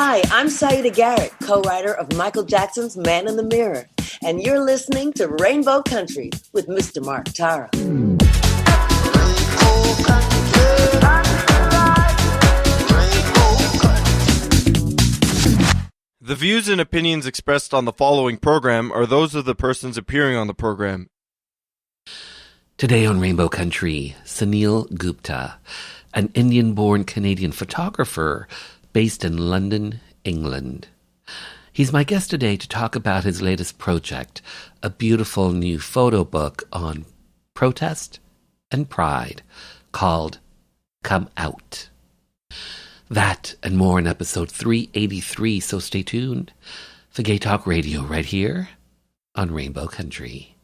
Hi, I'm Saida Garrett, co-writer of Michael Jackson's Man in the Mirror, and you're listening to Rainbow Country with Mr. Mark Tara. The views and opinions expressed on the following program are those of the persons appearing on the program. Today on Rainbow Country, Sunil Gupta, an Indian-born Canadian photographer based in London, England. He's my guest today to talk about his latest project, a beautiful new photo book on protest and pride called Come Out. That and more in episode 383, so stay tuned for Gay Talk Radio right here on Rainbow Country.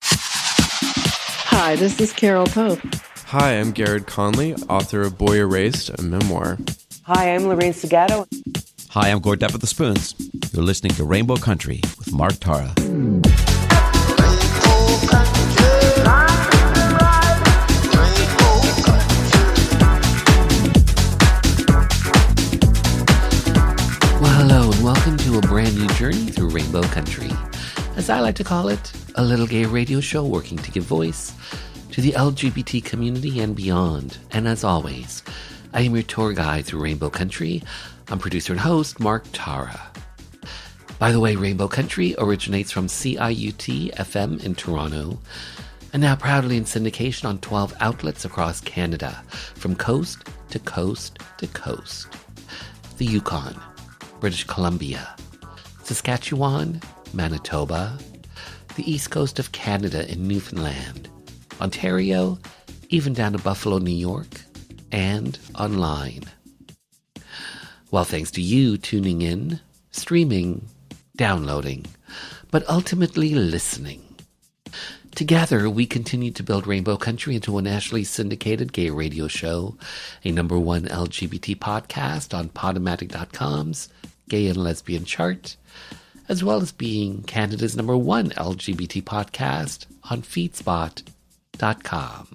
Hi, this is Carol Pope. Hi, I'm Garrett Conley, author of Boy Erased, a memoir. Hi, I'm Lorraine Segato. Hi, I'm Gord Depp with the Spoons. You're listening to Rainbow Country with Mark Tara. Well, hello, and welcome to a brand new journey through Rainbow Country. As I like to call it, a little gay radio show working to give voice to the LGBT community and beyond. And as always, I am your tour guide through Rainbow Country. I'm producer and host, Mark Tara. By the way, Rainbow Country originates from CIUT FM in Toronto, and now proudly in syndication on 12 outlets across Canada, from coast to coast to coast. The Yukon, British Columbia, Saskatchewan, Manitoba, the east coast of Canada in Newfoundland, Ontario, even down to Buffalo, New York, and online. Well, thanks to you tuning in, streaming, downloading, but ultimately listening. Together, we continue to build Rainbow Country into a nationally syndicated gay radio show, a #1 LGBT podcast on Podomatic.com's Gay and Lesbian chart, as well as being Canada's #1 LGBT podcast on Feedspot.com.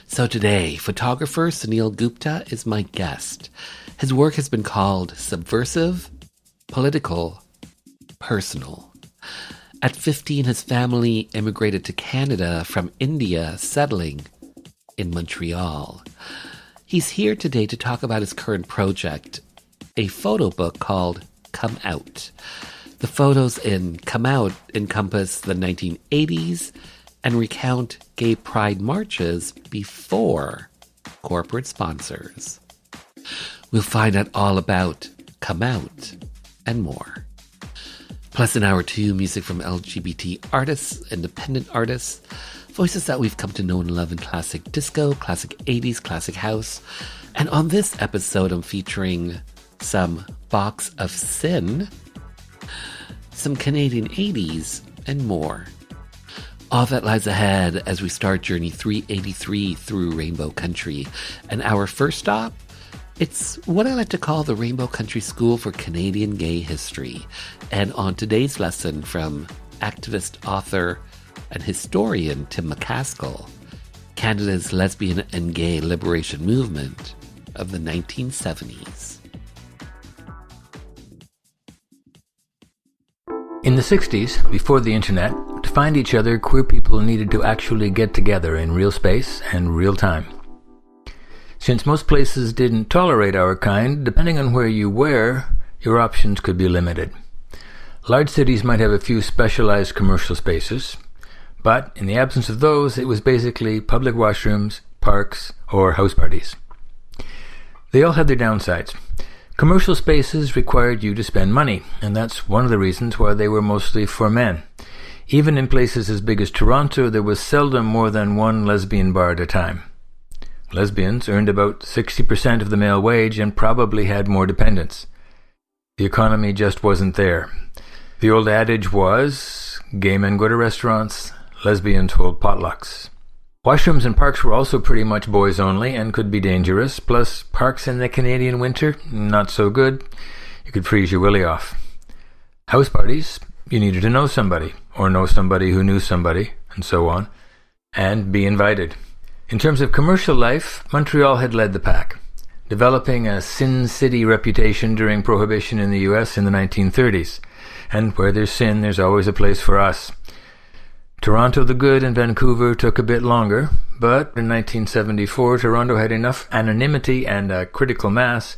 So today, photographer Sunil Gupta is my guest. His work has been called subversive, political, personal. At 15, his family immigrated to Canada from India, settling in Montreal. He's here today to talk about his current project, a photo book called Come Out. The photos in Come Out encompass the 1980s and recount gay pride marches before corporate sponsors. We'll find out all about Come Out and more. Plus in hour 2, music from LGBT artists, independent artists, voices that we've come to know and love in classic disco, classic 80s, classic house. And on this episode, I'm featuring some Box of Sin, some Canadian 80s, and more. All that lies ahead as we start Journey 383 through Rainbow Country. And our first stop, it's what I like to call the Rainbow Country School for Canadian Gay History. And on today's lesson from activist, author, and historian Tim McCaskill, Canada's lesbian and gay liberation movement of the 1970s. In the 60s, before the internet, to find each other, queer people needed to actually get together in real space and real time. Since most places didn't tolerate our kind, depending on where you were, your options could be limited. Large cities might have a few specialized commercial spaces, but in the absence of those, it was basically public washrooms, parks, or house parties. They all had their downsides. Commercial spaces required you to spend money, and that's one of the reasons why they were mostly for men. Even in places as big as Toronto, there was seldom more than one lesbian bar at a time. Lesbians earned about 60% of the male wage and probably had more dependents. The economy just wasn't there. The old adage was, gay men go to restaurants, lesbians hold potlucks. Washrooms and parks were also pretty much boys only and could be dangerous, plus parks in the Canadian winter, not so good. You could freeze your willy off. House parties, you needed to know somebody, or know somebody who knew somebody, and so on, and be invited. In terms of commercial life, Montreal had led the pack. developing a Sin City reputation during Prohibition in the U.S. in the 1930s. And where there's sin, there's always a place for us. Toronto the Good and Vancouver took a bit longer, but in 1974, Toronto had enough anonymity and a critical mass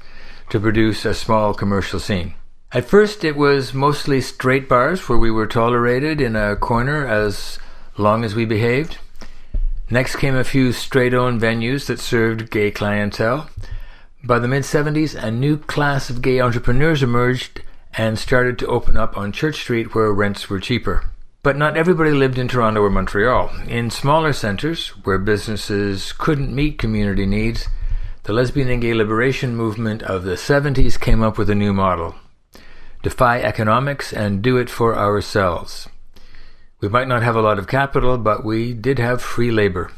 to produce a small commercial scene. At first, it was mostly straight bars where we were tolerated in a corner as long as we behaved. Next came a few straight-owned venues that served gay clientele. By the mid-70s, a new class of gay entrepreneurs emerged and started to open up on Church Street where rents were cheaper. But not everybody lived in Toronto or Montreal. In smaller centres, where businesses couldn't meet community needs, the lesbian and gay liberation movement of the 70s came up with a new model. Defy economics and do it for ourselves. We might not have a lot of capital, but we did have free labor.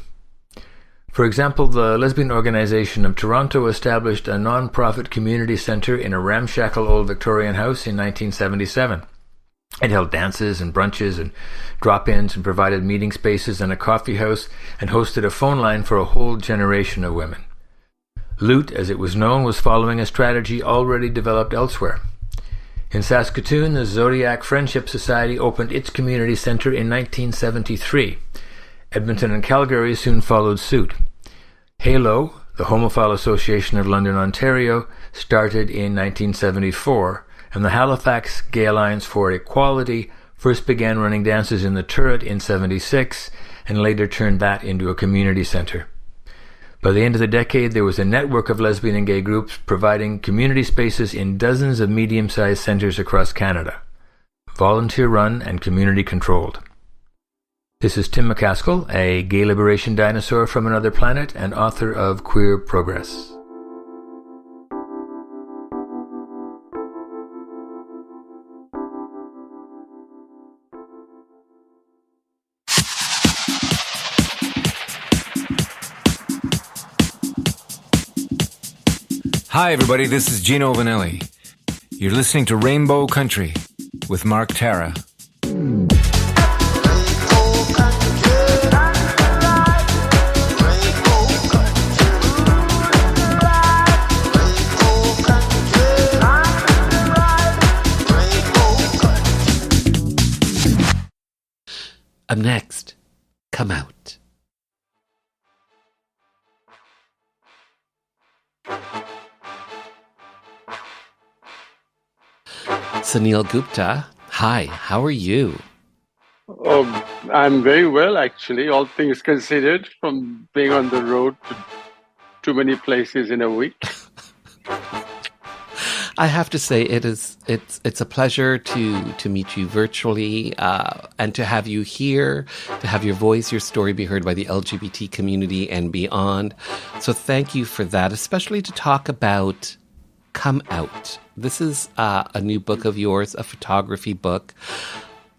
For example, the Lesbian Organization of Toronto established a non-profit community centre in a ramshackle old Victorian house in 1977. It held dances and brunches and drop-ins and provided meeting spaces and a coffee house and hosted a phone line for a whole generation of women. Loot, as it was known, was following a strategy already developed elsewhere. In Saskatoon, the Zodiac Friendship Society opened its community centre in 1973. Edmonton and Calgary soon followed suit. HALO, the Homophile Association of London, Ontario, started in 1974, and the Halifax Gay Alliance for Equality first began running dances in the Turret in 1976 and later turned that into a community centre. By the end of the decade, there was a network of lesbian and gay groups providing community spaces in dozens of medium-sized centres across Canada, volunteer-run and community-controlled. This is Tim McCaskill, a gay liberation dinosaur from another planet and author of Queer Progress. Hi, everybody. This is Gino Vanelli. You're listening to Rainbow Country with Mark Tara. Up next, Come Out. Sunil Gupta, hi, how are you? Oh, I'm very well, actually, all things considered, from being on the road to too many places in a week. I have to say it's a pleasure to meet you virtually and to have you here, to have your voice, your story be heard by the LGBT community and beyond. So thank you for that, especially to talk about Come Out. This is a new book of yours, a photography book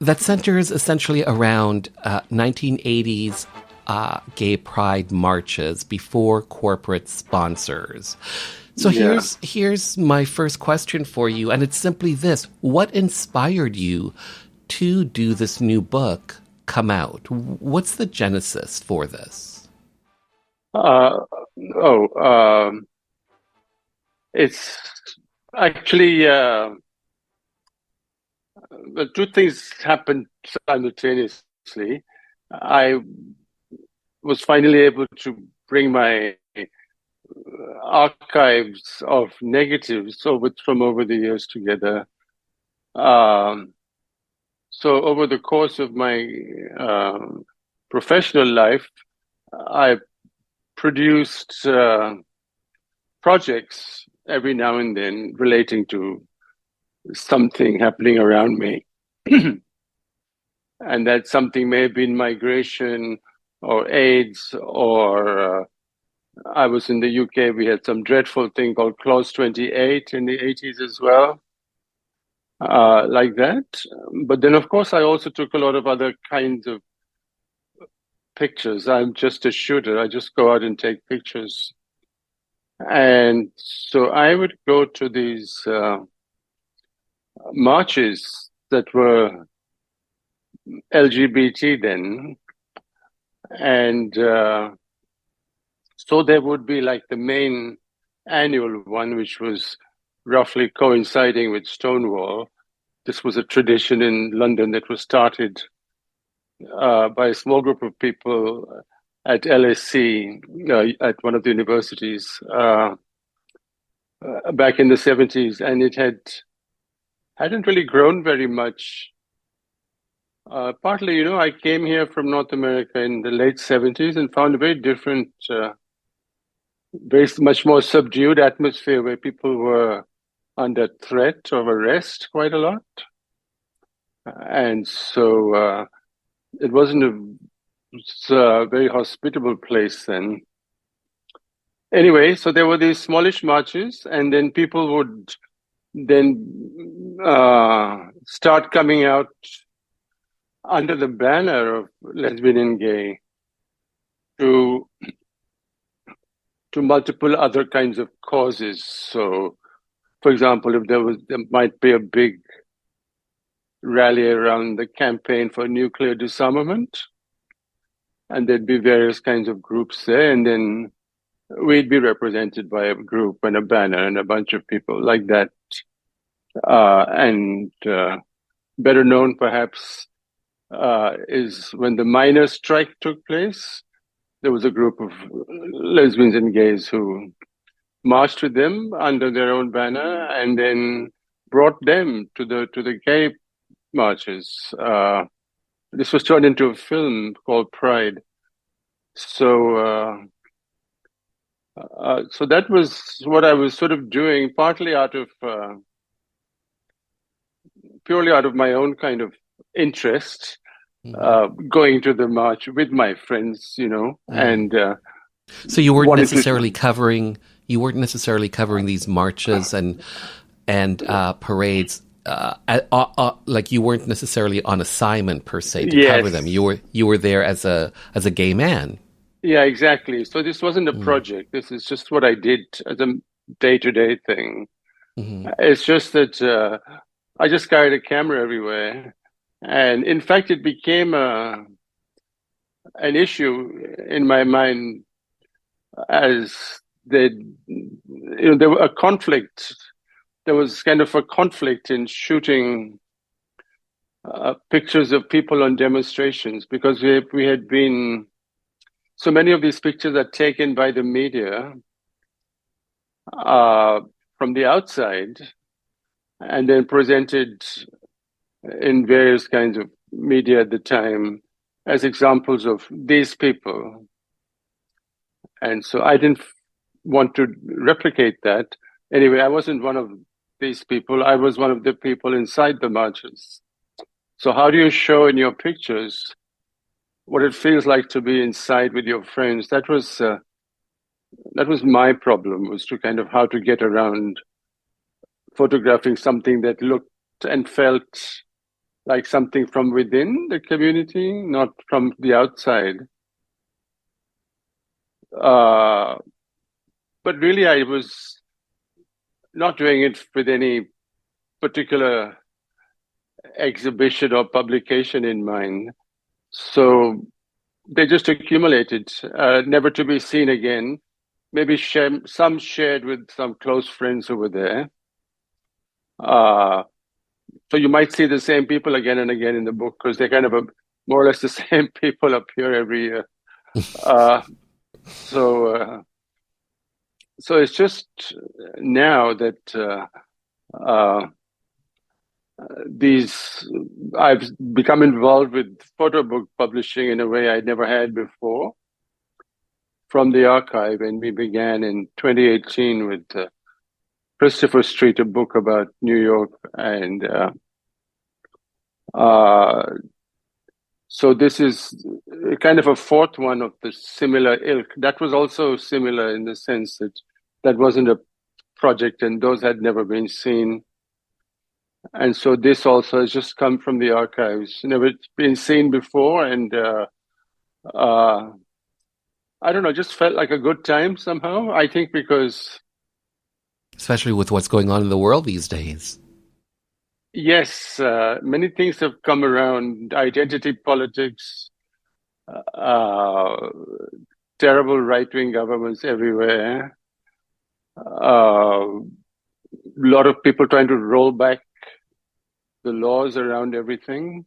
that centers essentially around 1980s gay pride marches before corporate sponsors. So here's my first question for you, and it's simply this. What inspired you to do this new book, Come Out? What's the genesis for this? It's actually, two things happened simultaneously. I was finally able to bring my archives of negatives from over the years together. So over the course of my professional life, I produced projects every now and then relating to something happening around me. And that something may have been migration or AIDS or I was in the UK, we had some dreadful thing called Clause 28 in the 80s as well, like that. But then, of course, I also took a lot of other kinds of pictures. I'm just a shooter. I just go out and take pictures. And so I would go to these marches that were LGBT then, and so there would be like the main annual one, which was roughly coinciding with Stonewall. This was a tradition in London that was started by a small group of people at LSE, at one of the universities, back in the 70s, and it hadn't really grown very much. Partly, I came here from North America in the late 70s and found a very different, very much more subdued atmosphere where people were under threat of arrest quite a lot. And so it wasn't a very hospitable place then. Anyway, so there were these smallish marches, and then people would then start coming out under the banner of lesbian and gay to multiple other kinds of causes. So, for example, if there might be a big rally around the campaign for nuclear disarmament, and there'd be various kinds of groups there, and then we'd be represented by a group and a banner and a bunch of people like that. And better known, perhaps, is when the miners' strike took place. There was a group of lesbians and gays who marched with them under their own banner, and then brought them to the gay marches. This was turned into a film called Pride. So that was what I was sort of doing, partly purely out of my own kind of interest, going to the march with my friends, and so you weren't necessarily covering these marches and parades. Like you weren't necessarily on assignment per se to cover them. You were there as a gay man. Yeah, exactly. So this wasn't a project. This is just what I did as a day-to-day thing. Mm-hmm. It's just that I just carried a camera everywhere, and in fact, it became an issue in my mind as there were a conflict. There was kind of a conflict in shooting pictures of people on demonstrations, because we had been, so many of these pictures are taken by the media from the outside and then presented in various kinds of media at the time as examples of these people. And so I didn't want to replicate that. Anyway, I wasn't one of these people. I was one of the people inside the marches. So how do you show in your pictures what it feels like to be inside with your friends? That was my problem, was to kind of how to get around photographing something that looked and felt like something from within the community, not from the outside. But really, I was not doing it with any particular exhibition or publication in mind. So they just accumulated, never to be seen again. Maybe some shared with some close friends who were there. So you might see the same people again and again in the book, because they're kind of more or less the same people appear every year. So it's just now that I've become involved with photo book publishing in a way I never had before from the archive, and we began in 2018 with Christopher Street, a book about New York, and so this is kind of a fourth one of the similar ilk. That was also similar in the sense that that wasn't a project and those had never been seen. And so this also has just come from the archives, never been seen before. And I don't know, just felt like a good time somehow. I think because... Especially with what's going on in the world these days. Yes, many things have come around. Identity politics, terrible right-wing governments everywhere. A lot of people trying to roll back the laws around everything.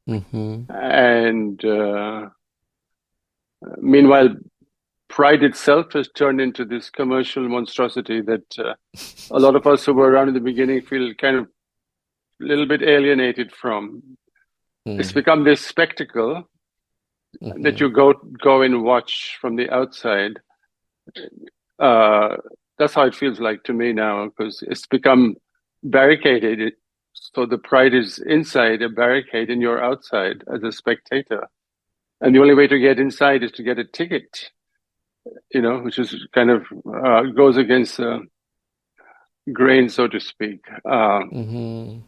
Mm-hmm. And meanwhile, Pride itself has turned into this commercial monstrosity that a lot of us who were around in the beginning feel kind of a little bit alienated from. It's become this spectacle that you go and watch from the outside. That's how it feels like to me now, because it's become barricaded. So the Pride is inside a barricade and you're outside as a spectator. And the only way to get inside is to get a ticket, which is kind of goes against the grain, so to speak. A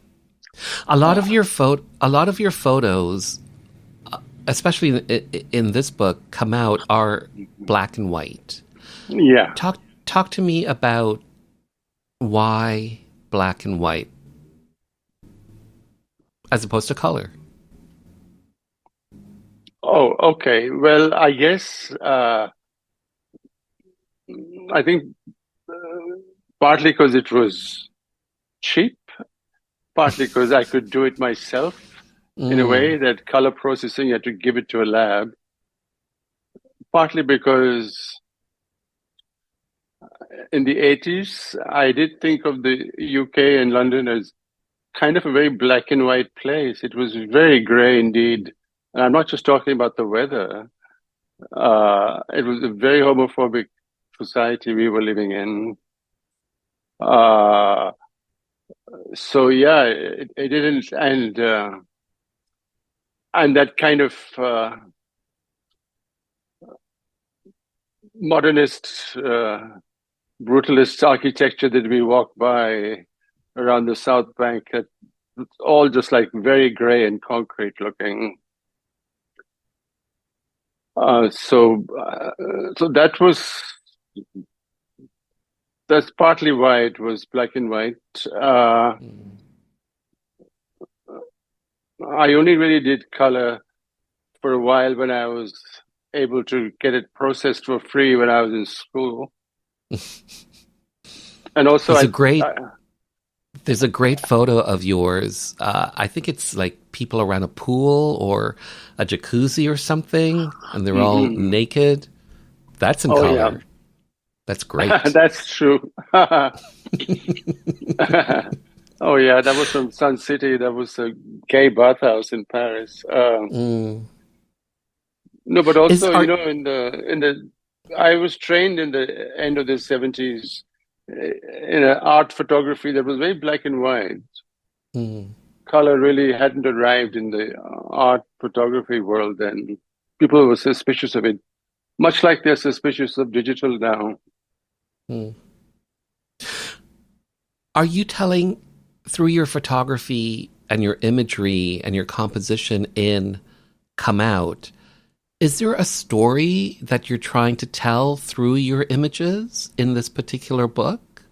lot of your photos, especially in this book, come out are black and white. Yeah. Talk to me about why black and white as opposed to color. Oh, okay. Well, I guess I think partly because it was cheap, partly because I could do it myself in a way that color processing, you had to give it to a lab, partly because in the 80s, I did think of the UK and London as kind of a very black and white place. It was very gray indeed. And I'm not just talking about the weather. It was a very homophobic society we were living in. So yeah, it didn't, and that kind of modernist, brutalist architecture that we walk by around the South Bank, it's all just like very gray and concrete looking. So that's partly why it was black and white. I only really did color for a while when I was able to get it processed for free when I was in school. And also, there's a great photo of yours. I think it's like people around a pool or a jacuzzi or something, and they're all naked. That's in color. Yeah. That's great. That's true. Oh yeah, that was from Sun City. That was a gay bathhouse in Paris. No, but also, I was trained in the end of the 70s in art photography that was very black and white. Color really hadn't arrived in the art photography world then. People were suspicious of it, much like they're suspicious of digital now. Are you telling, through your photography and your imagery and your composition in Come Out, is there a story that you're trying to tell through your images in this particular book?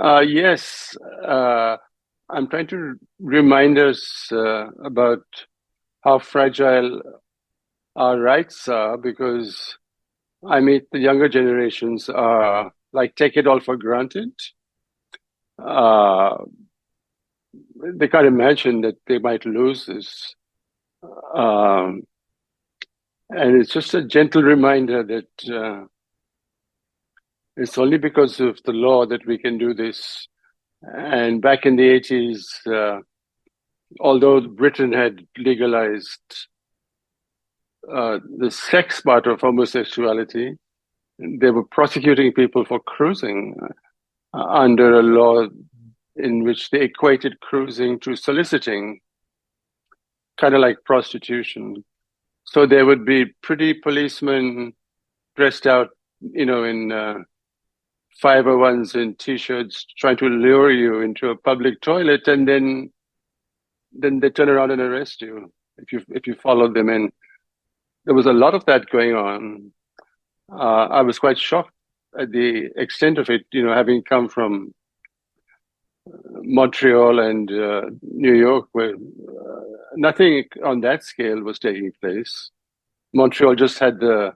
Yes. I'm trying to remind us about how fragile our rights are, because I meet the younger generations take it all for granted. They can't imagine that they might lose this. And it's just a gentle reminder that it's only because of the law that we can do this. And back in the 80s, although Britain had legalized the sex part of homosexuality, they were prosecuting people for cruising under a law in which they equated cruising to soliciting, kind of like prostitution. So there would be pretty policemen dressed out, in 501s and T-shirts, trying to lure you into a public toilet, and then they turn around and arrest you if you follow them in. There was a lot of that going on. I was quite shocked at the extent of it, having come from Montreal and New York, where nothing on that scale was taking place. Montreal just had the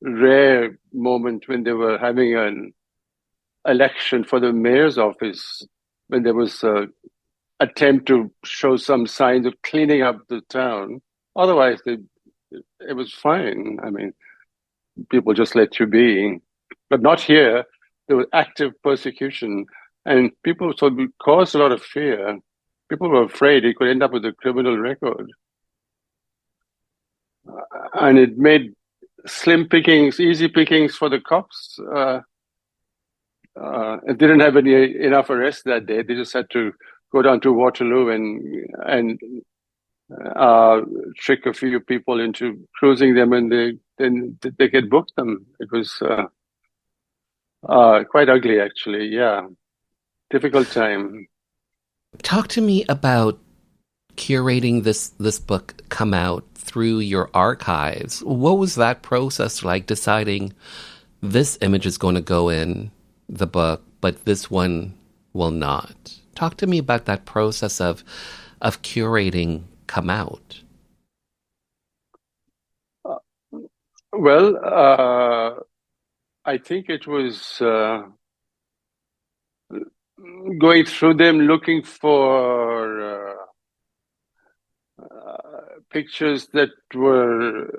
rare moment when they were having an election for the mayor's office, when there was an attempt to show some signs of cleaning up the town. Otherwise, it was fine. I mean, people just let you be. But not here. There was active persecution. And people, so it caused a lot of fear. People were afraid it could end up with a criminal record. And it made slim pickings, easy pickings for the cops. It didn't have enough arrests that day. They just had to go down to Waterloo and trick a few people into cruising them, and they could book them. It was quite ugly, actually. Yeah, difficult time. Talk to me about curating this book come out through your archives. What was that process like, deciding this image is going to go in the book, but this one will not? Talk to me about that process of curating come out. Well, I think it was going through them, looking for pictures that were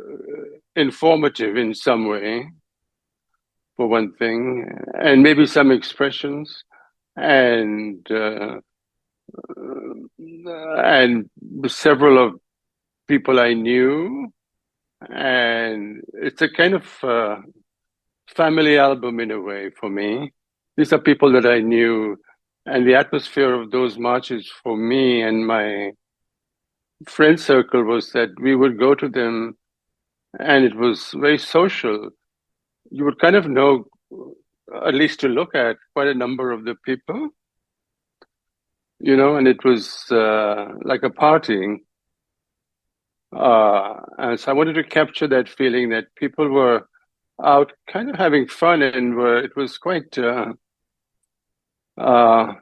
informative in some way, for one thing, and maybe some expressions, and several of people I knew, and it's a kind of family album in a way for me. These are people that I knew, and the atmosphere of those marches for me and my friend circle was that we would go to them, and it was very social. You would kind of know, at least to look at, quite a number of the people, you know, and it was like a party. And so I wanted to capture that feeling that people were out kind of having fun, and it was quite, how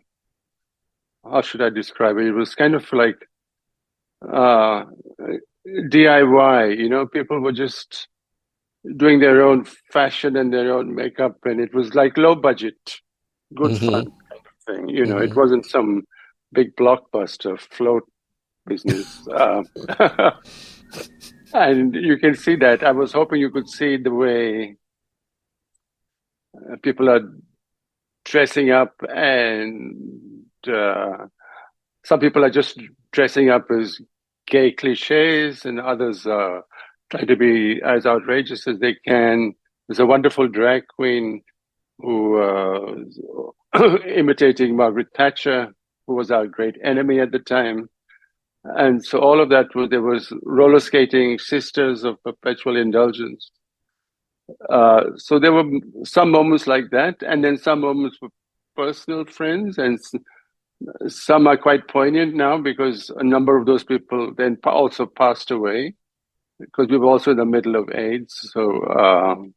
should I describe it? It was kind of like DIY, you know, people were just doing their own fashion and their own makeup, and it was like low budget, good fun kind of thing. You know, it wasn't some big blockbuster float business. And you can see that. I was hoping you could see the way people are dressing up, and some people are just dressing up as gay cliches, and others are trying to be as outrageous as they can. There's a wonderful drag queen who imitating Margaret Thatcher, who was our great enemy at the time. And so all of that, there was roller skating sisters of perpetual indulgence. So there were some moments like that, and then some moments were personal friends, and some are quite poignant now because a number of those people then also passed away, because we were also in the middle of AIDS. So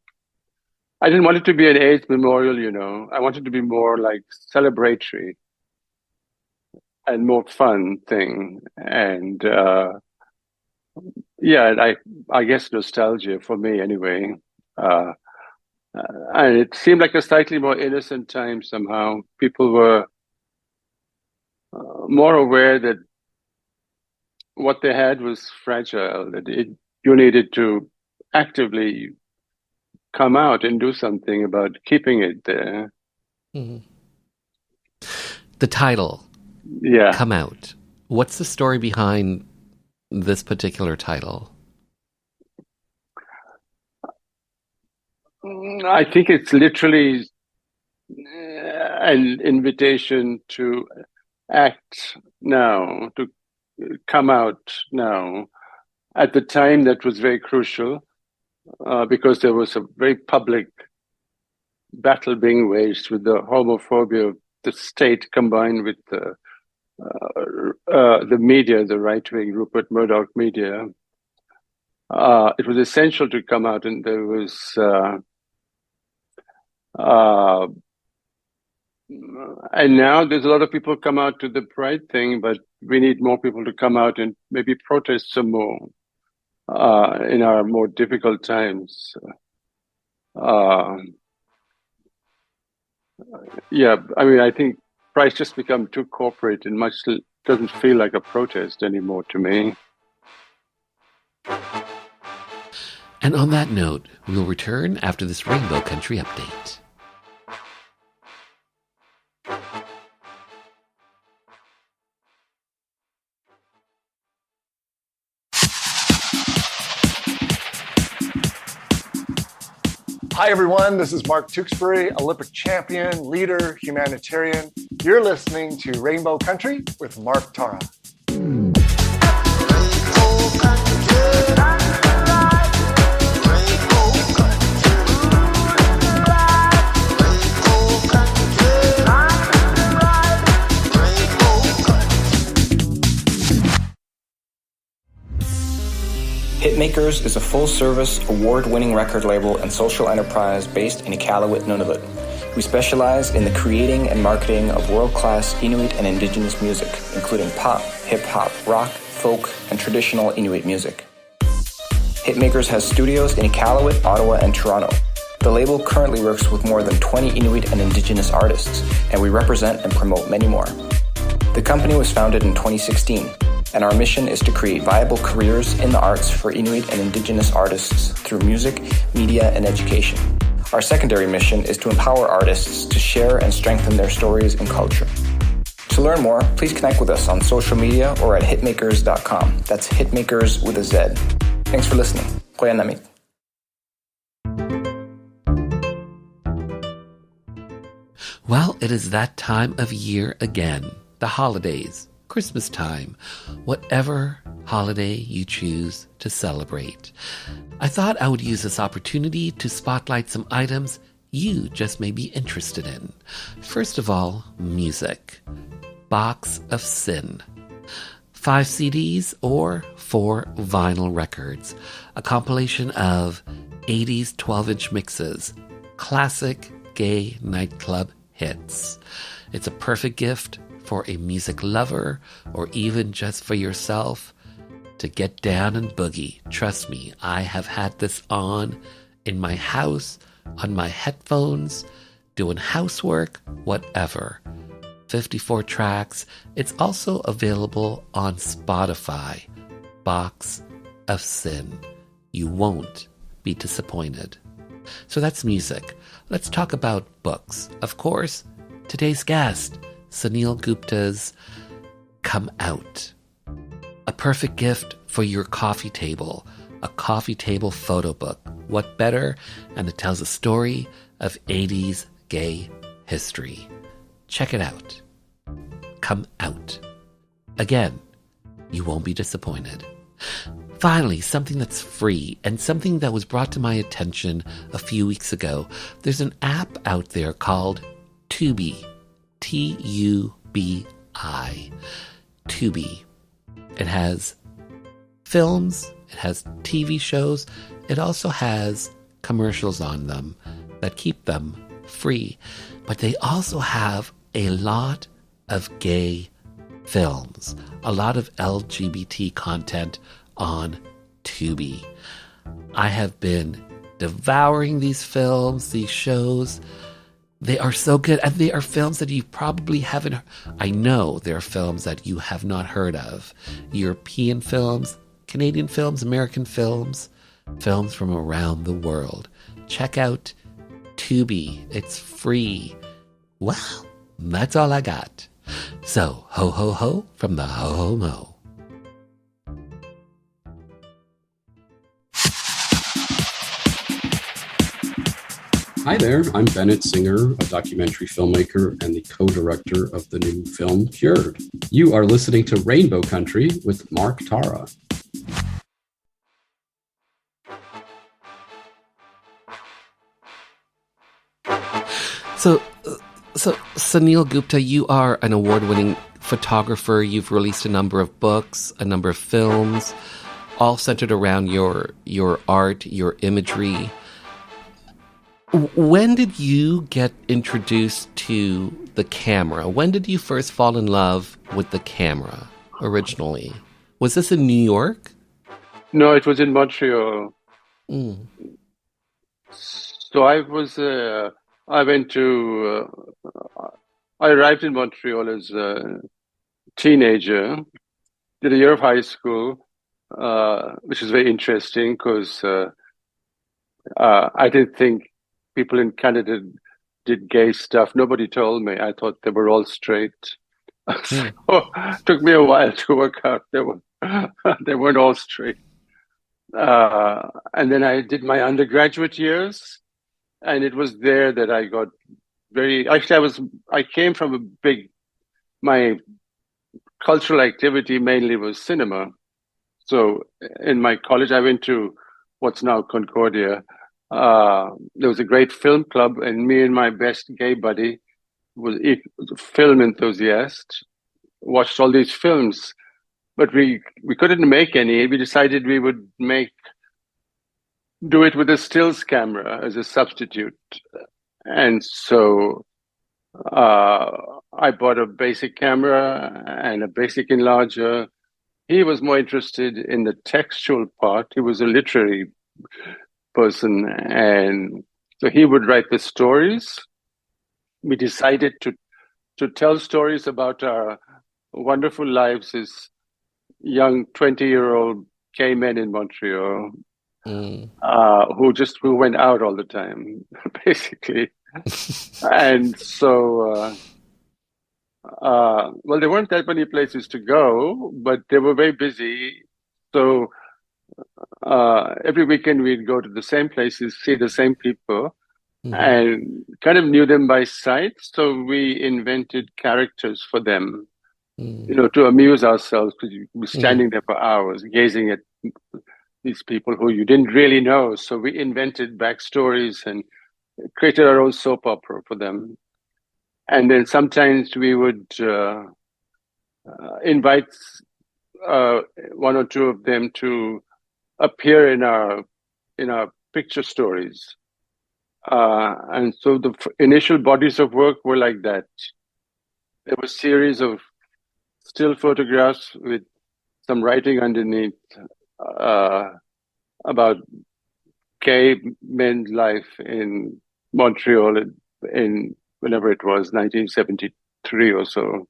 I didn't want it to be an AIDS memorial, you know. I wanted to be more like celebratory and more fun thing. And yeah, I guess nostalgia for me anyway. And it seemed like a slightly more innocent time somehow. People were more aware that what they had was fragile, that you needed to actively come out and do something about keeping it there. The title, yeah, Come Out. What's the story behind this particular title? I think it's literally an invitation to act now, to come out now. At the time, that was very crucial because there was a very public battle being waged with the homophobia of the state combined with the media, the right-wing Rupert Murdoch media. It was essential to come out, and there was and now there's a lot of people come out to the Pride thing, but we need more people to come out and maybe protest some more in our more difficult times. Yeah, I mean, I think Price just become too corporate and much doesn't feel like a protest anymore to me. And on that note, we'll return after this Rainbow Country update. Hi, everyone. This is Mark Tewksbury, Olympic champion, leader, humanitarian. You're listening to Rainbow Country with Mark Tara. Hitmakers is a full-service, award-winning record label and social enterprise based in Iqaluit, Nunavut. We specialize in the creating and marketing of world-class Inuit and Indigenous music, including pop, hip-hop, rock, folk, and traditional Inuit music. Hitmakers has studios in Iqaluit, Ottawa, and Toronto. The label currently works with more than 20 Inuit and Indigenous artists, and we represent and promote many more. The company was founded in 2016, and our mission is to create viable careers in the arts for Inuit and Indigenous artists through music, media, and education. Our secondary mission is to empower artists to share and strengthen their stories and culture. To learn more, please connect with us on social media or at hitmakers.com. That's Hitmakers with a Z. Thanks for listening. Qoya namit. Well, it is that time of year again. The holidays. Christmas time, whatever holiday you choose to celebrate. I thought I would use this opportunity to spotlight some items you just may be interested in. First of all, music. Box of Sin. 5 CDs or 4 vinyl records. A compilation of 80s 12-inch mixes. Classic gay nightclub hits. It's a perfect gift for a music lover, or even just for yourself to get down and boogie. Trust me, I have had this on in my house, on my headphones, doing housework, whatever. 54 tracks. It's also available on Spotify. Box of Sin. You won't be disappointed. So that's music. Let's talk about books. Of course, today's guest, Sunil Gupta's Come Out. A perfect gift for your coffee table. A coffee table photo book. What better? And it tells a story of 80s gay history. Check it out. Come Out. Again, you won't be disappointed. Finally, something that's free and something that was brought to my attention a few weeks ago. There's an app out there called Tubi. Tubi. Tubi. It has films, it has TV shows, it also has commercials on them that keep them free. But they also have a lot of gay films, a lot of LGBT content on Tubi. I have been devouring these films, these shows. They are so good, and they are films that you probably haven't. I know there are films that you have not heard of. European films, Canadian films, American films, films from around the world. Check out Tubi. It's free. Well, that's all I got. So, ho ho ho from the ho ho mo. Hi there, I'm Bennett Singer, a documentary filmmaker and the co-director of the new film Cured. You are listening to Rainbow Country with Mark Tara. So Sunil Gupta, you are an award-winning photographer. You've released a number of books, a number of films, all centered around your art, your imagery. When did you get introduced to the camera? When did you first fall in love with the camera originally? Was this in New York? No, it was in Montreal. So I went I arrived in Montreal as a teenager, did a year of high school, which is very interesting because I didn't think people in Canada did gay stuff. Nobody told me. I thought they were all straight. So it took me a while to work out they weren't all straight. And then I did my undergraduate years, and it was there that I got I came from my cultural activity mainly was cinema. So in my college, I went to what's now Concordia. There was a great film club, and me and my best gay buddy was a film enthusiast, watched all these films, but we couldn't make any. We decided we would do it with a stills camera as a substitute. And so I bought a basic camera and a basic enlarger. He was more interested in the textual part. He was a literary person, and so he would write the stories. We decided to tell stories about our wonderful lives as young 20-year-old gay men in Montreal who went out all the time, basically. And so, well, there weren't that many places to go, but they were very busy. So every weekend we'd go to the same places, see the same people, and kind of knew them by sight. So we invented characters for them, to amuse ourselves, because you were standing there for hours gazing at these people who you didn't really know. So we invented backstories and created our own soap opera for them. And then sometimes we would invite one or two of them to appear in our picture stories. And so the initial bodies of work were like that. There were a series of still photographs with some writing underneath about gay men's life in Montreal in whenever it was, 1973 or so.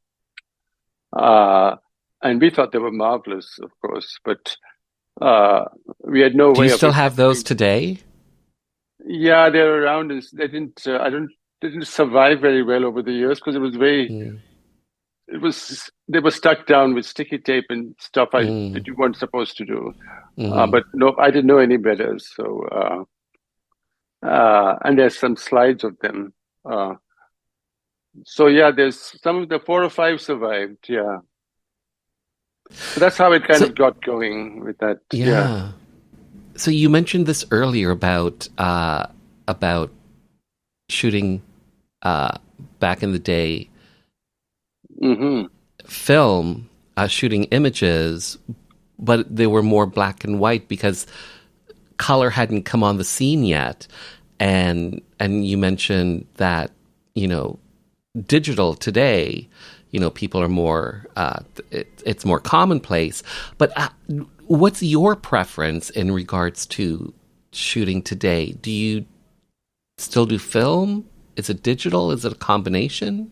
And we thought they were marvelous, of course, but we had no way. Do you still have those today? Yeah, they're around. They didn't survive very well over the years because it was they were stuck down with sticky tape and stuff that you weren't supposed to do. But no, I didn't know any better. So, and there's some slides of them. So yeah, there's some of the 4 or 5 survived. Yeah. So that's how it kind of got going with that. Yeah. So you mentioned this earlier about shooting back in the day, film, shooting images, but they were more black and white because color hadn't come on the scene yet. And you mentioned that, digital today, people are more, it's more commonplace. But what's your preference in regards to shooting today? Do you still do film? Is it digital? Is it a combination?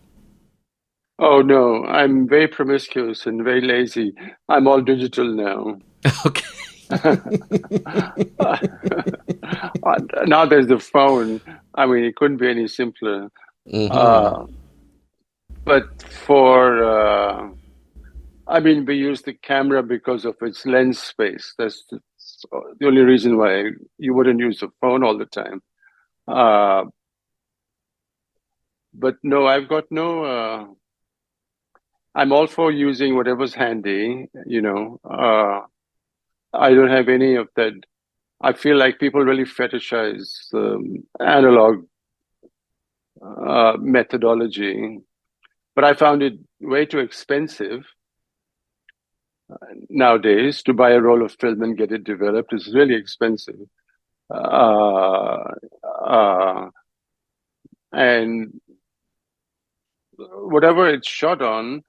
Oh, no. I'm very promiscuous and very lazy. I'm all digital now. Okay. Now there's the phone. I mean, it couldn't be any simpler. But we use the camera because of its lens space. That's the only reason why you wouldn't use the phone all the time. But no, I've got no... I'm all for using whatever's handy, I don't have any of that. I feel like people really fetishize analog methodology, but I found it way too expensive nowadays to buy a roll of film and get it developed. It's really expensive. And whatever it's shot on,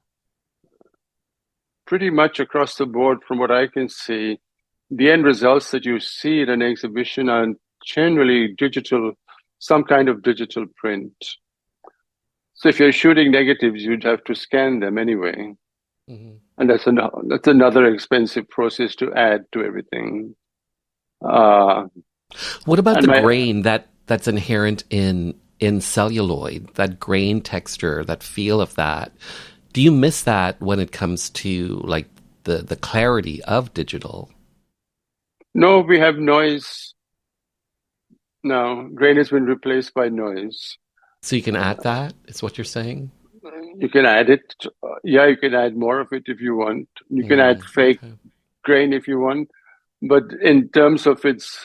pretty much across the board, from what I can see, the end results that you see at an exhibition are generally digital some kind of digital print. So if you're shooting negatives, you'd have to scan them anyway. Mm-hmm. And that's another expensive process to add to everything. What about the grain that's inherent in celluloid, that grain texture, that feel of that? Do you miss that when it comes to like the clarity of digital? No, we have noise. No, grain has been replaced by noise. So you can add that, is what you're saying? You can add it. Yeah, you can add more of it if you want. You can add fake grain if you want. But in terms of its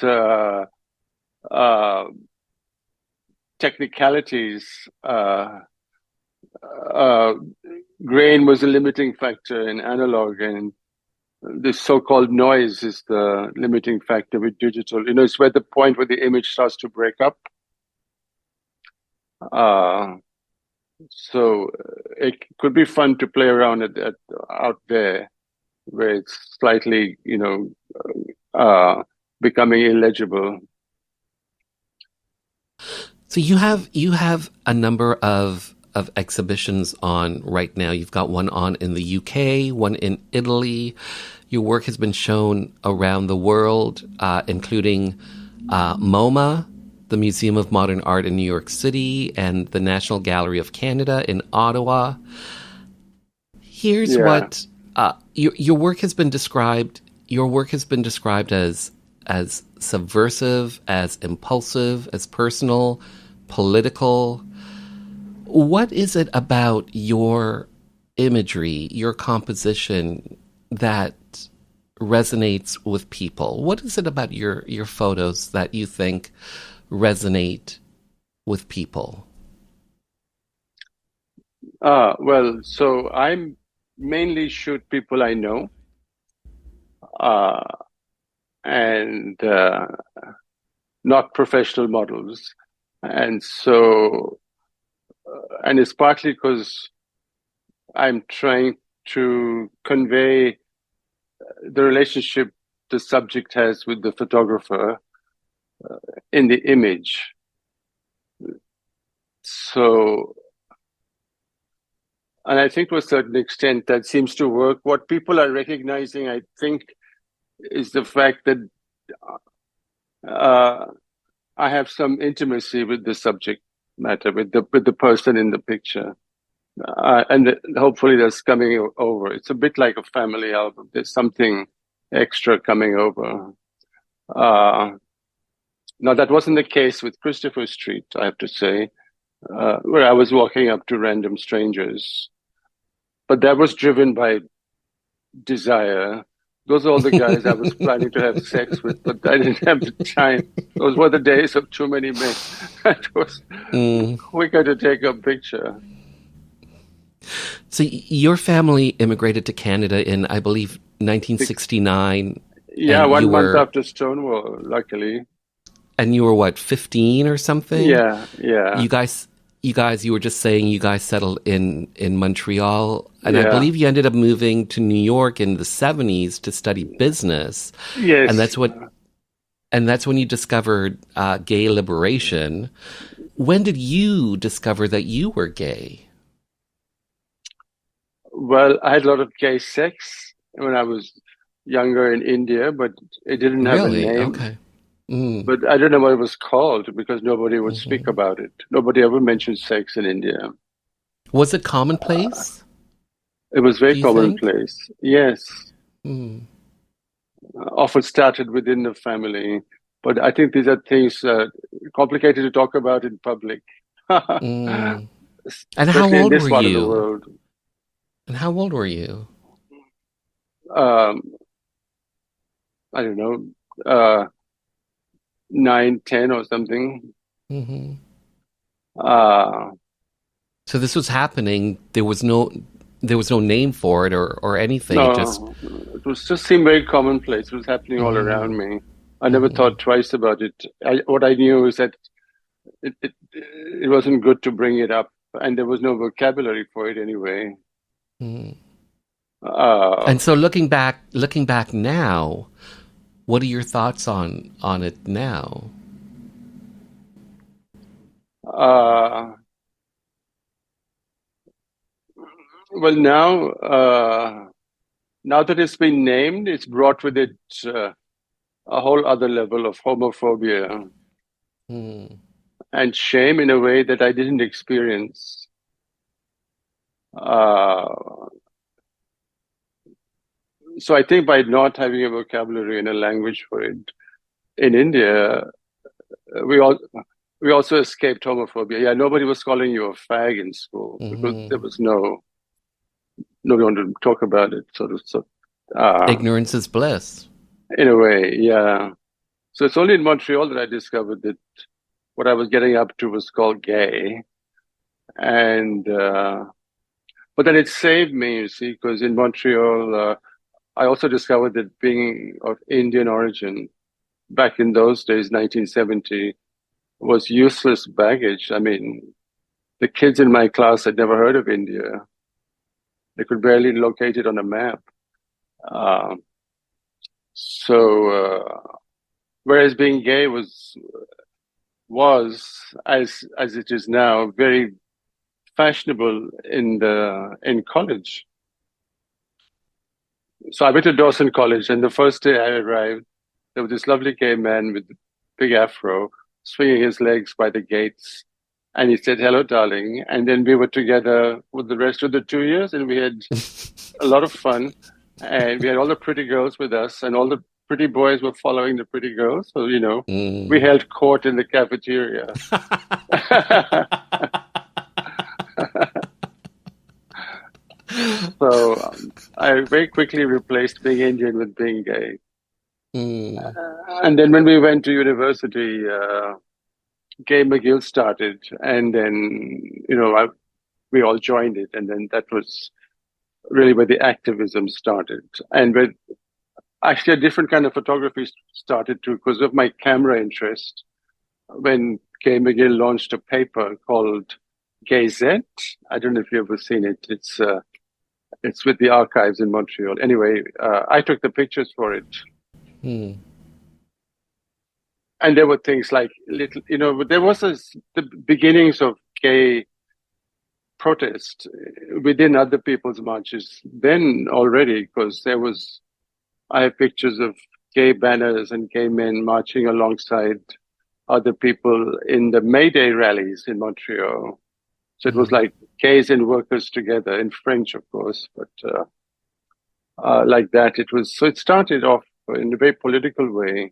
technicalities, grain was a limiting factor in analog, and this so-called noise is the limiting factor with digital. It's where the point where the image starts to break up. So it could be fun to play around out there, where it's slightly, becoming illegible. So you have a number of exhibitions on right now. You've got one on in the UK, one in Italy. Your work has been shown around the world, including MoMA, the Museum of Modern Art in New York City, and the National Gallery of Canada in Ottawa. Here's what your work has been described. Your work has been described as subversive, as impulsive, as personal, political. What is it about your imagery, your composition, that resonates with people? What is it about your photos that you think resonate with people? Well, so I mainly shoot people I know, and not professional models. And so, and it's partly because I'm trying to convey the relationship the subject has with the photographer in the image. So, and I think to a certain extent that seems to work. What people are recognizing, I think, is the fact that I have some intimacy with the subject matter, with the person in the picture. And hopefully that's coming over. It's a bit like a family album. There's something extra coming over. Now, that wasn't the case with Christopher Street, I have to say, where I was walking up to random strangers. But that was driven by desire. Those are all the guys I was planning to have sex with, but I didn't have the time. Those were the days of too many men. It was quicker to take a picture. So your family immigrated to Canada in, I believe, 1969. Yeah, 1 month after Stonewall, luckily. And you were what, 15 or something? Yeah. You were just saying you guys settled in Montreal, and I believe you ended up moving to New York in the 70s to study business. Yes. And that's when you discovered gay liberation. When did you discover that you were gay? Well, I had a lot of gay sex when I was younger in India, but it didn't have a name. Okay. But I don't know what it was called because nobody would speak about it. Nobody ever mentioned sex in India. Was it commonplace? It was very commonplace. Yes. Often started within the family. But I think these are things complicated to talk about in public. And how old in this were part you? Of the world. And how old were you? I don't know. 9, 10 or something. So this was happening. There was no name for it or anything. No, it was just seemed very commonplace. It was happening all around me. I never thought twice about it. What I knew is that it wasn't good to bring it up, and there was no vocabulary for it anyway. And so looking back now, what are your thoughts on it now? Uh, well, now that it's been named, it's brought with it a whole other level of homophobia and shame in a way that I didn't experience. So I think by not having a vocabulary and a language for it in India, we also escaped homophobia. Yeah, nobody was calling you a fag in school because there was nobody wanted to talk about it. So ignorance is bliss. In a way, yeah. So it's only in Montreal that I discovered that what I was getting up to was called gay. And but then it saved me, you see, because in Montreal, I also discovered that being of Indian origin back in those days, 1970, was useless baggage. I mean, the kids in my class had never heard of India. They could barely locate it on a map. Whereas being gay was as it is now very fashionable in college. So I went to Dawson College, and the first day I arrived, there was this lovely gay man with a big afro swinging his legs by the gates, and he said, "Hello, darling." And then we were together for the rest of the 2 years, and we had a lot of fun, and we had all the pretty girls with us, and all the pretty boys were following the pretty girls. So, we held court in the cafeteria. So I very quickly replaced being Indian with being gay. And then when we went to university, Gay McGill started, and then, we all joined it. And then that was really where the activism started. And with actually a different kind of photography started too, because of my camera interest. When Gay McGill launched a paper called Gayzette, I don't know if you've ever seen it. It's with the archives in Montreal. Anyway, I took the pictures for it. And there were things like there was the beginnings of gay protest within other people's marches then already, because I have pictures of gay banners and gay men marching alongside other people in the May Day rallies in Montreal. So it was like gays and workers together, in French, of course, but like that. So it started off in a very political way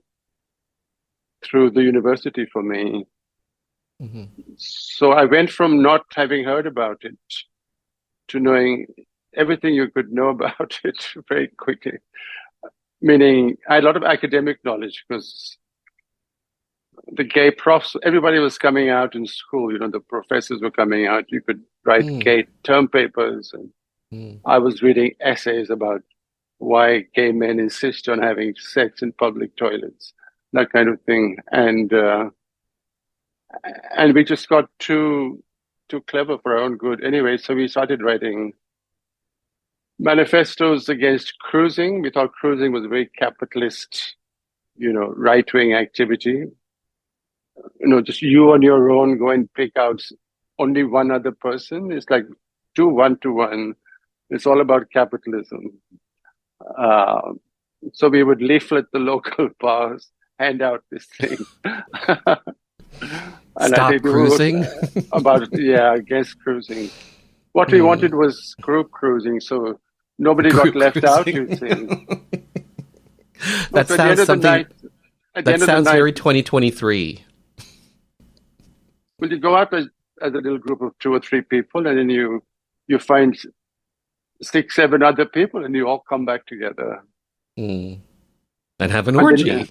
through the university for me. So I went from not having heard about it to knowing everything you could know about it very quickly. Meaning I had a lot of academic knowledge because the gay profs, everybody was coming out in school, the professors were coming out. You could write gay term papers, and I was reading essays about why gay men insist on having sex in public toilets, that kind of thing. And we just got too clever for our own good. Anyway, so we started writing manifestos against cruising. We thought cruising was a very capitalist, right-wing activity. Just you on your own go and pick out only one other person. It's like do 1-to-1. It's all about capitalism. So we would leaflet the local bars, hand out this thing. And Stop cruising? Against cruising. What we wanted was group cruising, so nobody got left out, you see. That sounds very 2023. Well, you go out as a little group of 2 or 3 people, and then you find 6, 7 other people, and you all come back together. And have an orgy.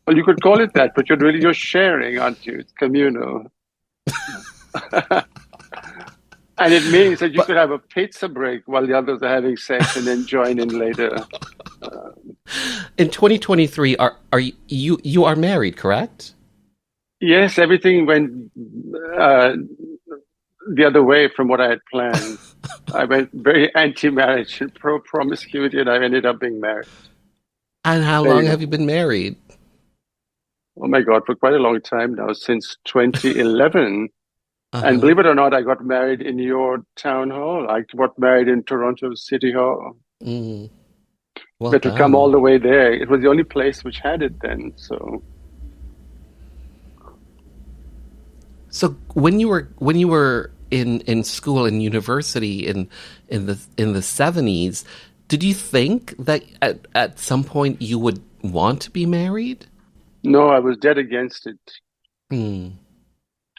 Well, you could call it that, but you're sharing, aren't you? It's communal. And it means that you could have a pizza break while the others are having sex and then join in later. In 2023, are you are married, correct? Yes, everything went the other way from what I had planned. I went very anti-marriage and pro-promiscuity, and I ended up being married. And how long have you been married? oh my God, for quite a long time now, since 2011. Uh-huh. And believe it or not, I got married in your town hall. I got married in Toronto City Hall. Mm. Well But to done. come all the way there, it was the only place which had it then. So when you were in school in university in the 70s, did you think that at some point you would want to be married? No, I was dead against it. Hmm.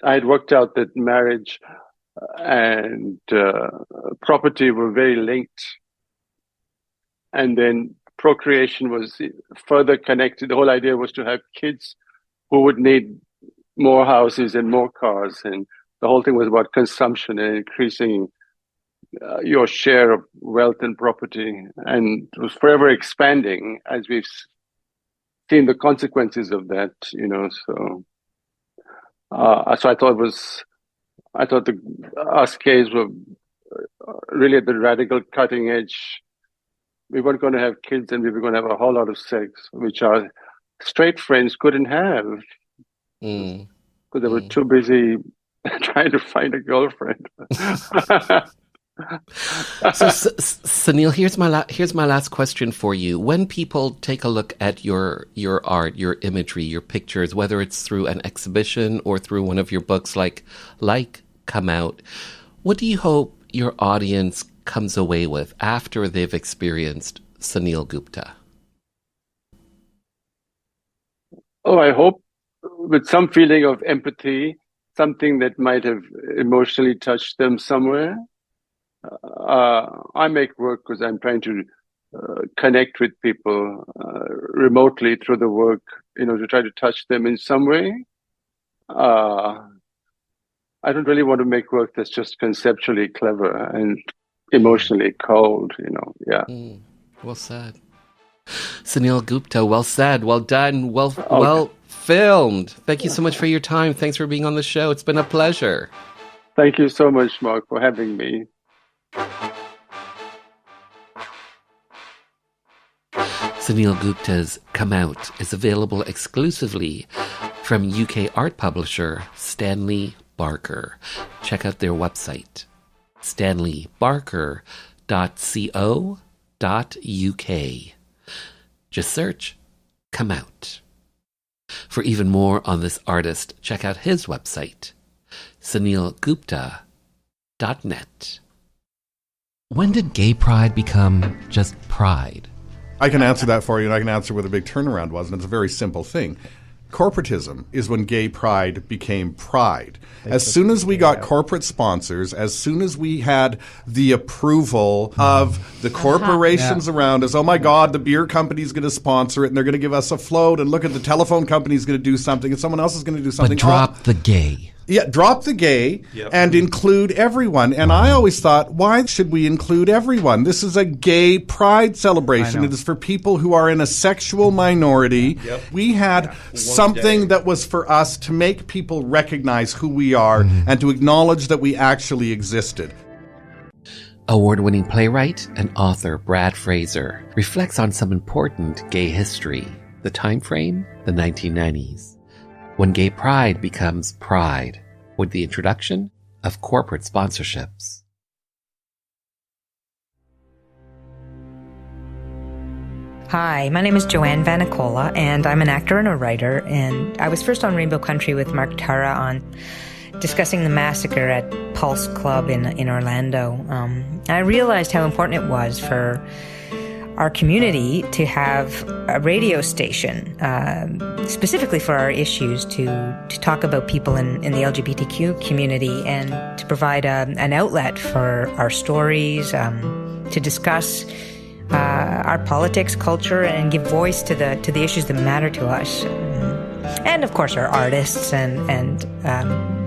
I had worked out that marriage and property were very linked. And then procreation was further connected. The whole idea was to have kids who would need more houses and more cars. And the whole thing was about consumption and increasing your share of wealth and property. And it was forever expanding as we've seen the consequences of that, so I thought us gays were really at the radical cutting edge. We weren't going to have kids, and we were going to have a whole lot of sex, which our straight friends couldn't have because they were too busy trying to find a girlfriend. So, Sunil, here's my last question for you. When people take a look at your art, your imagery, your pictures, whether it's through an exhibition or through one of your books like Come Out, what do you hope your audience comes away with after they've experienced Sunil Gupta? Oh, I hope with some feeling of empathy, something that might have emotionally touched them somewhere. I make work because I'm trying to connect with people remotely through the work, to try to touch them in some way. I don't really want to make work that's just conceptually clever and emotionally cold, yeah. Well said. Sunil Gupta, well said, well done, well filmed. Thank you so much for your time. Thanks for being on the show. It's been a pleasure. Thank you so much, Mark, for having me. Sunil Gupta's Come Out is available exclusively from UK art publisher Stanley Barker. Check out their website, stanleybarker.co.uk. Just search Come Out. For even more on this artist, check out his website, sunilgupta.net. When did gay pride become just pride? I can answer that for you, and I can answer what a big turnaround was, and it's a very simple thing. Corporatism is when gay pride became pride. As soon as we got corporate sponsors, as soon as we had the approval of the corporations around us, oh my God, the beer company's going to sponsor it, and they're going to give us a float, and look at the telephone company's going to do something, and someone else is going to do something. But drop the gay. Yeah, drop the gay and include everyone. And I always thought, why should we include everyone? This is a gay pride celebration. It is for people who are in a sexual minority. We had something that was for us to make people recognize who we are and to acknowledge that we actually existed. Award-winning playwright and author Brad Fraser reflects on some important gay history. The time frame, the 1990s. When gay pride becomes pride, with the introduction of corporate sponsorships. Hi, my name is Joanne Vanicola, and I'm an actor and a writer, and I was first on Rainbow Country with Mark Tara on discussing the massacre at Pulse Club in Orlando. I realized how important it was for our community to have a radio station, specifically for our issues, to talk about people in the LGBTQ community and to provide an outlet for our stories, to discuss our politics, culture, and give voice to the issues that matter to us. And of course our artists and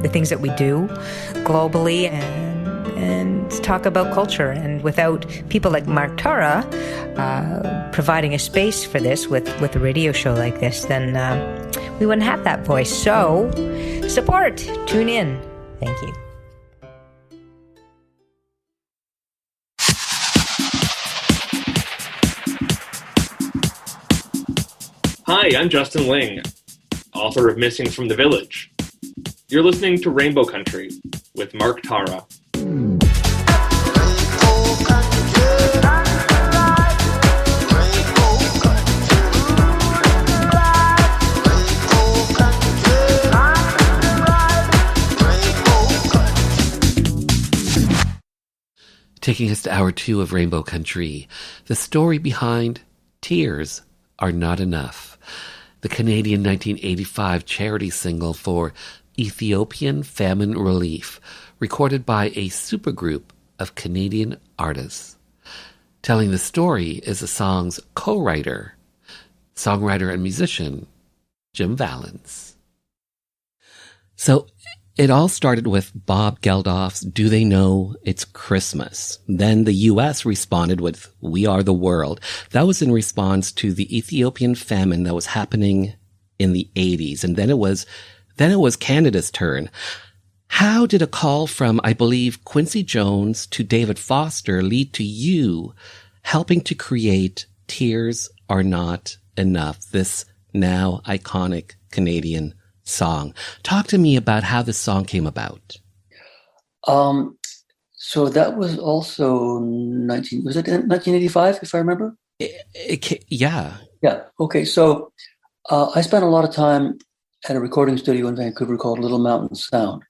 the things that we do globally and talk about culture. And without people like Mark Tara providing a space for this with a radio show like this, then we wouldn't have that voice. So support, tune in. Thank you. Hi, I'm Justin Ling. author of Missing from the Village. You're listening to Rainbow Country with Mark Tara. Taking us to hour 2 of Rainbow Country, the story behind Tears Are Not Enough, the Canadian 1985 charity single for Ethiopian famine relief, recorded by a supergroup of Canadian artists. Telling the story is the song's co-writer, songwriter and musician, Jim Vallance. So it all started with Bob Geldof's Do They Know It's Christmas? Then the U.S. responded with We Are the World. That was in response to the Ethiopian famine that was happening in the 80s. And then it was Canada's turn. How did a call from, I believe, Quincy Jones to David Foster lead to you helping to create Tears Are Not Enough, this now iconic Canadian song? Talk to me about how this song came about. So that was also 1985, if I remember? Yeah. Yeah. Okay. So I spent a lot of time at a recording studio in Vancouver called Little Mountain Sound.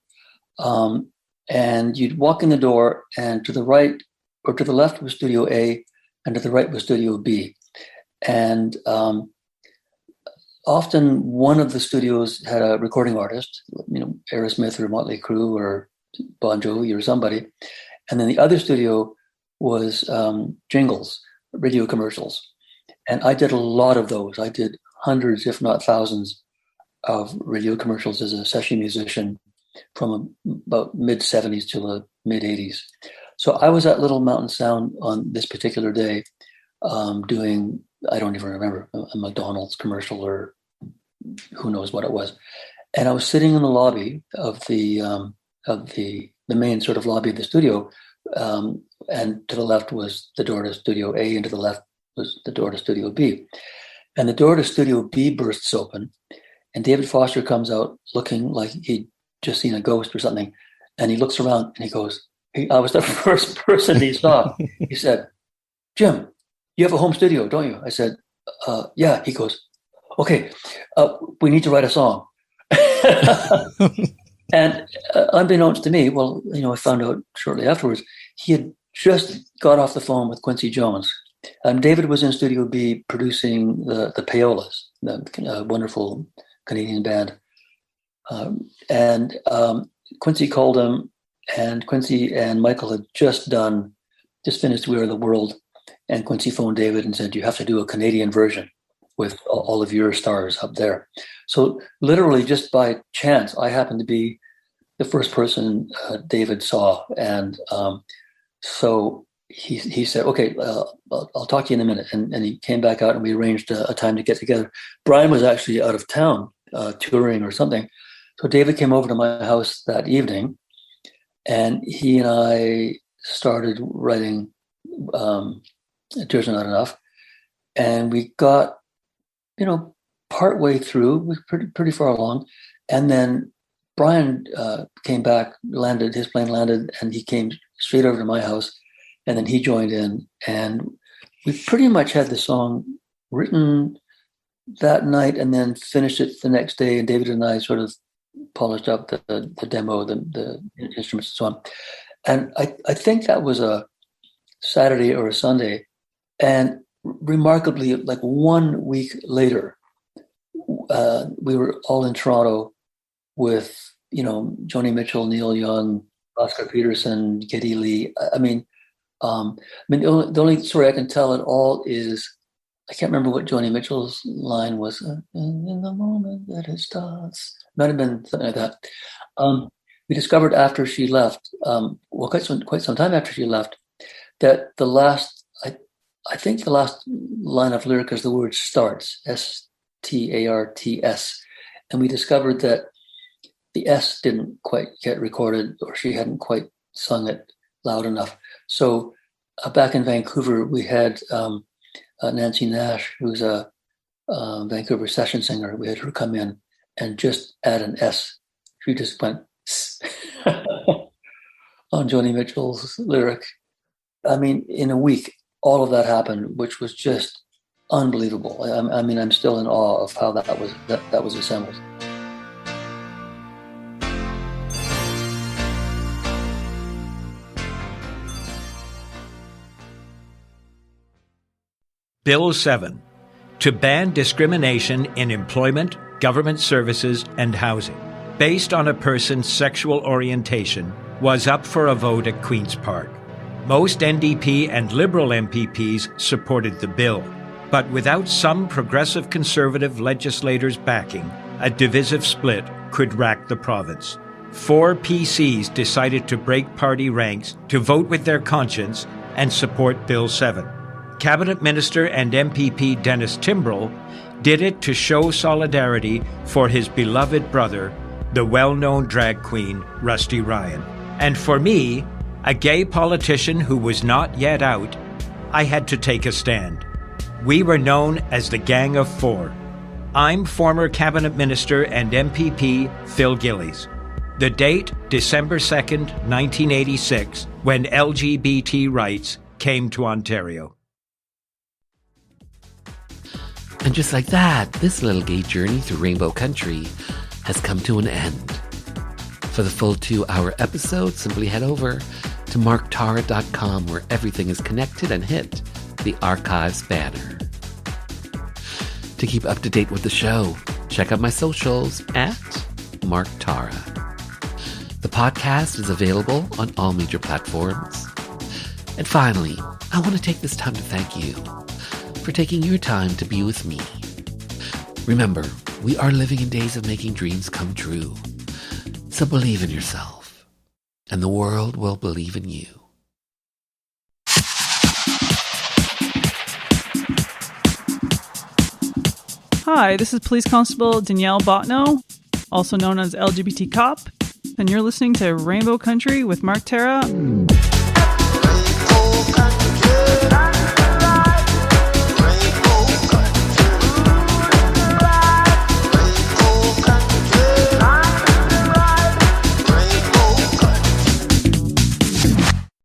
And you'd walk in the door, and to the right or to the left was Studio A, and to the right was Studio B. And often one of the studios had a recording artist, Aerosmith or Motley Crue or Bon Jovi or somebody. And then the other studio was jingles, radio commercials. And I did a lot of those. I did hundreds, if not thousands, of radio commercials as a session musician from about mid-70s to the mid-80s. So I was at Little Mountain Sound on this particular day doing, I don't even remember, a McDonald's commercial or who knows what it was. And I was sitting in the lobby of the main sort of lobby of the studio. And to the left was the door to Studio A, and to the left was the door to Studio B. And the door to Studio B bursts open, and David Foster comes out looking like he'd just seen a ghost or something. And he looks around and he goes, I was the first person he saw. He said, Jim, you have a home studio, don't you? I said, yeah. He goes, okay, we need to write a song. And unbeknownst to me, I found out shortly afterwards, he had just got off the phone with Quincy Jones. David was in Studio B producing the Payolas, the wonderful Canadian band. And Quincy called him, and Quincy and Michael had just finished We Are the World. And Quincy phoned David and said, you have to do a Canadian version with all of your stars up there. So literally just by chance, I happened to be the first person David saw. And so he said, okay, I'll talk to you in a minute. And he came back out and we arranged a time to get together. Brian was actually out of town touring or something. So David came over to my house that evening, and he and I started writing Tears Are Not Enough. And we got, partway through, we were pretty far along. And then Brian came back, his plane landed, and he came straight over to my house. And then he joined in, and we pretty much had the song written that night and then finished it the next day. And David and I sort of polished up the demo, the instruments and so on. And I think that was a Saturday or a Sunday. And remarkably, like 1 week later, we were all in Toronto with, Joni Mitchell, Neil Young, Oscar Peterson, Geddy Lee. The only story I can tell at all is, I can't remember what Joni Mitchell's line was. In the moment that it starts. Might have been something like that. We discovered after she left, quite some time after she left, that the last line of lyric is the word starts, S-T-A-R-T-S. And we discovered that the S didn't quite get recorded, or she hadn't quite sung it loud enough. So back in Vancouver, we had Nancy Nash, who's a Vancouver session singer. We had her come in and just add an S. She just went on Joni Mitchell's lyric. I mean, in a week, all of that happened, which was just unbelievable. I mean, I'm still in awe of how that was assembled. Bill 7, to ban discrimination in employment, government services, and housing, based on a person's sexual orientation, was up for a vote at Queen's Park. Most NDP and Liberal MPPs supported the bill, but without some progressive Conservative legislators backing, a divisive split could rack the province. 4 PCs decided to break party ranks to vote with their conscience and support Bill 7. Cabinet Minister and MPP Dennis Timbrell did it to show solidarity for his beloved brother, the well-known drag queen Rusty Ryan. And for me, a gay politician who was not yet out, I had to take a stand. We were known as the Gang of Four. I'm former Cabinet Minister and MPP Phil Gillies. The date, December 2nd, 1986, when LGBT rights came to Ontario. And just like that, this little gay journey through Rainbow Country has come to an end. For the full 2-hour episode, simply head over to marktara.com, where everything is connected, and hit the archives banner. To keep up to date with the show, check out my socials at Mark Tara. The podcast is available on all major platforms. And finally, I want to take this time to thank you for taking your time to be with me. Remember, we are living in days of making dreams come true. So believe in yourself, and the world will believe in you. Hi, this is Police Constable Danielle Botno, also known as LGBT Cop, and you're listening to Rainbow Country with Mark Tara.